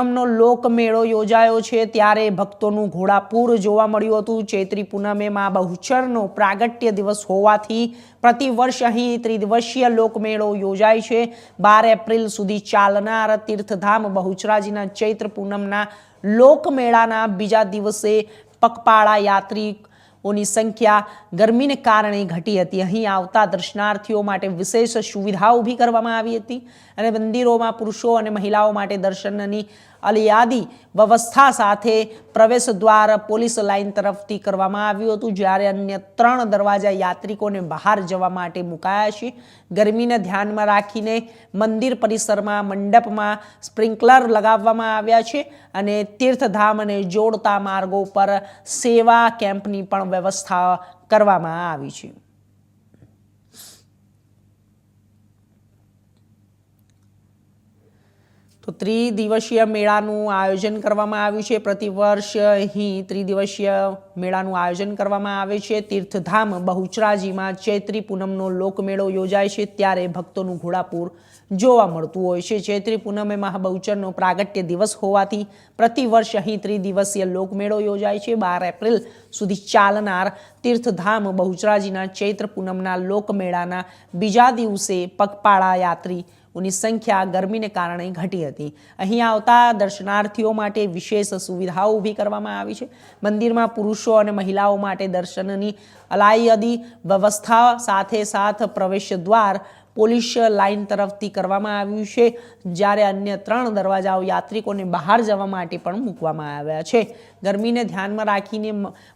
નો લોકમેળો યોજાયો છે ત્યારે ભક્તોનું ઘોડાપૂર જોવા મળ્યું હતું। ચૈત્રી પૂનમે માં બહુચરનો પ્રાગટ્ય દિવસ હોવાથી પ્રતિવર્ષ અહીં ત્રિદિવસીય લોકમેળો યોજાય છે। 12 એપ્રિલ સુધી ચાલનાર તીર્થધામ બહુચરાજીના ચૈત્ર પૂનમના લોકમેળાના બીજા દિવસે પગપાળા યાત્રીઓની સંખ્યા ગરમીને કારણે ઘટી હતી। અહીં આવતા દર્શનાર્થીઓ માટે વિશેષ સુવિધાઓ ઊભી કરવામાં આવી હતી અને મંદિરોમાં પુરુષો અને મહિલાઓ માટે દર્શનની અલિયાદી વ્યવસ્થા સાથે પ્રવેશ દ્વાર પોલીસ લાઇન તરફથી કરવામાં આવ્યું હતું, જ્યારે અન્ય 3 દરવાજા યાત્રિકોને બહાર જવા માટે મુકાયા છે। ગરમીને ધ્યાનમાં રાખીને મંદિર પરિસરમાં મંડપમાં સ્પ્રિંકલર લગાવવામાં આવ્યા છે અને તીર્થધામને જોડતા માર્ગો પર સેવા કેમ્પની પણ વ્યવસ્થા કરવામાં આવી છે। તો ત્રિદિવસીય મેળાનું આયોજન કરવામાં આવ્યું છે। પ્રતિવર્ષ અહીં ત્રિદિવસીય મેળાનું આયોજન કરવામાં આવે છે। તીર્થધામ બહુચરાજીમાં ચૈત્રી પૂનમનો લોકમેળો યોજાય છે ત્યારે ભક્તોનું ઘોડાપૂર જોવા મળતું હોય છે। ચૈત્રી પૂનમે મહાબહુચરનો પ્રાગટ્ય દિવસ હોવાથી પ્રતિવર્ષ અહીં ત્રિદિવસીય લોકમેળો યોજાય છે। 12 એપ્રિલ સુધી ચાલનાર તીર્થધામ બહુચરાજીના ચૈત્ર પૂનમના લોકમેળાના બીજા દિવસે પગપાળા યાત્રીઓની સંખ્યા ગરમીને કારણે ઘટી હતી। અહીં આવતા દર્શનાર્થીઓ માટે વિશેષ સુવિધાઓ ઊભી કરવામાં આવી છે। મંદિરમાં પુરુષો અને મહિલાઓ માટે દર્શનની અલાયદી વ્યવસ્થા સાથે સાથ પ્રવેશ દ્વાર પોલીસ લાઇન તરફથી કરવામાં આવ્યું છે, જ્યારે અન્ય 3 દરવાજાઓ યાત્રિકોને બહાર જવા માટે પણ મૂકવામાં આવ્યા છે। ગરમીને ધ્યાનમાં રાખીને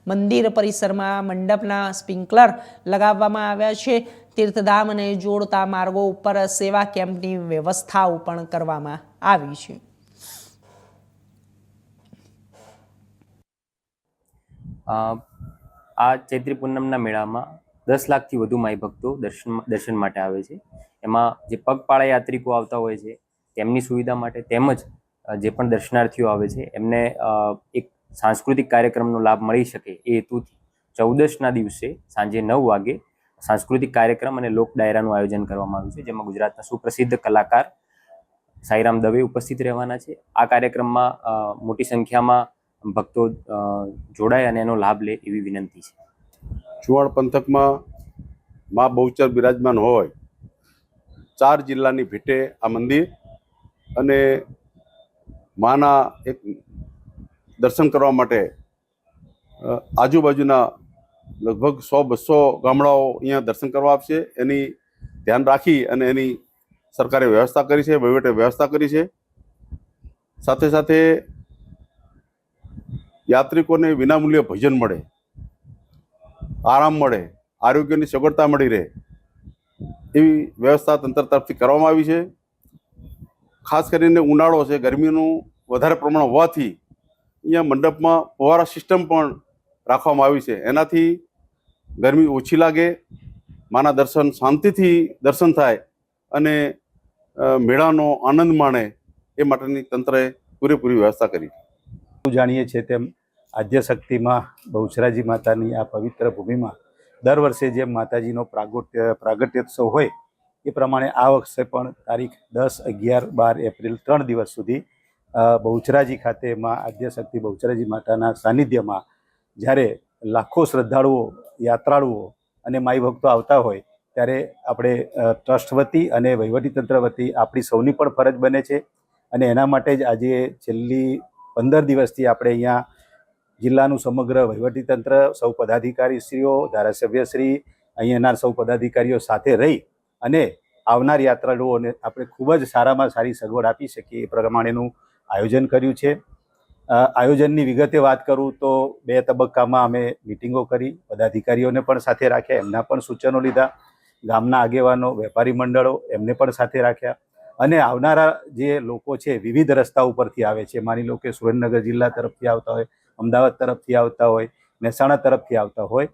મંદિર પરિસરમાં મંડપના સ્પ્રિંકલર લગાવવામાં આવ્યા છે। તીર્થધામને જોડતા માર્ગો ઉપર સેવા કેમ્પની વ્યવસ્થાઓ પણ કરવામાં આવી છે। આ ચૈત્રી પૂનમના મેળામાં 10 લાખથી વધુ માઈ ભક્તો દર્શન માટે આવે છે। એમાં જે પગપાળા યાત્રિકો આવતા હોય છે તેમની સુવિધા માટે તેમજ જે પણ દર્શનાર્થીઓ આવે છે એમને એક સાંસ્કૃતિક કાર્યક્રમનો લાભ મળી શકે એ હેતુથી 14ના દિવસે સાંજે 9 વાગે સાંસ્કૃતિક કાર્યક્રમ અને લોક ડાયરાનું આયોજન કરવામાં આવ્યું છે, જેમાં ગુજરાતના સુપ્રસિદ્ધ કલાકાર સાઈરામ દવે ઉપસ્થિત રહેવાના છે। આ કાર્યક્રમમાં મોટી સંખ્યામાં ભક્તો જોડાય અને એનો લાભ લે એવી વિનંતી છે। ચુવાડ પંથકમાં માં બહુચર બિરાજમાન હોય 4 જિલ્લાની ભેટે આ મંદિર અને માના એક દર્શન કરવા માટે આજુબાજુના લગભગ 100-200 ગામડાઓ અહીંયા દર્શન કરવા આવશે। એની ધ્યાન રાખી અને એની સરકારે વ્યવસ્થા કરી છે, વહીવટે વ્યવસ્થા કરી છે। સાથે સાથે યાત્રિકોને વિનામૂલ્યે ભોજન મળે, આરામ મળે, આરોગ્યની સગવડતા મળી રહે એવી વ્યવસ્થા તંત્ર તરફથી કરવામાં આવી છે। ખાસ કરીને ઉનાળો છે, ગરમીનું વધારે પ્રમાણ હોવાથી અહીંયા મંડપમાં ફુવારા સિસ્ટમ પણ રાખવામાં આવી છે। એનાથી ગરમી ઓછી લાગે, માના દર્શન શાંતિથી દર્શન થાય અને મેળાનો આનંદ માણે એ માટેની તંત્રએ પૂરેપૂરી વ્યવસ્થા કરી। જાણીએ છીએ તેમ આદ્યશક્તિમાં બહુચરાજી માતાની આ પવિત્ર ભૂમિમાં દર વર્ષે જેમ માતાજીનો પ્રાગટ્યોત્સવ હોય એ પ્રમાણે આ વર્ષે પણ તારીખ 10, 11, 12 એપ્રિલ 3 દિવસ સુધી બહુચરાજી ખાતે માં આદ્યશક્તિ બહુચરાજી માતાના સાનિધ્યમાં જ્યારે લાખો શ્રદ્ધાળુઓ, યાત્રાળુઓ અને માઈ ભક્તો આવતા હોય ત્યારે આપણે ટ્રસ્ટ વતી અને વહીવટીતંત્ર વતી આપણી સૌની પણ ફરજ બને છે અને એના માટે જ આજે છેલ્લી 15 દિવસથી આપણે અહીંયા જિલ્લાનું સમગ્ર વહીવટીતંત્ર, સૌ પદાધિકારીશ્રીઓ, ધારાસભ્યશ્રી, અહીંયાના સૌ પદાધિકારીઓ સાથે રહી અને આવનાર યાત્રાળુઓને આપણે ખૂબ જ સારામાં સારી સગવડ આપી શકીએ એ પ્રમાણેનું આયોજન કર્યું છે। આયોજનની વિગતે વાત કરું તો 2 તબક્કામાં અમે મિટિંગો કરી, પદાધિકારીઓને પણ સાથે રાખ્યા, એમના પણ સૂચનો લીધા, ગામના આગેવાનો, વેપારી મંડળો એમને પણ સાથે રાખ્યા અને આવનારા જે લોકો છે વિવિધ રસ્તા ઉપરથી આવે છે, માની લો કે સુરેન્દ્રનગર જિલ્લા તરફથી આવતા હોય, અમદાવાદ તરફથી આવતા હોય, મહેસાણા તરફથી આવતા હોય,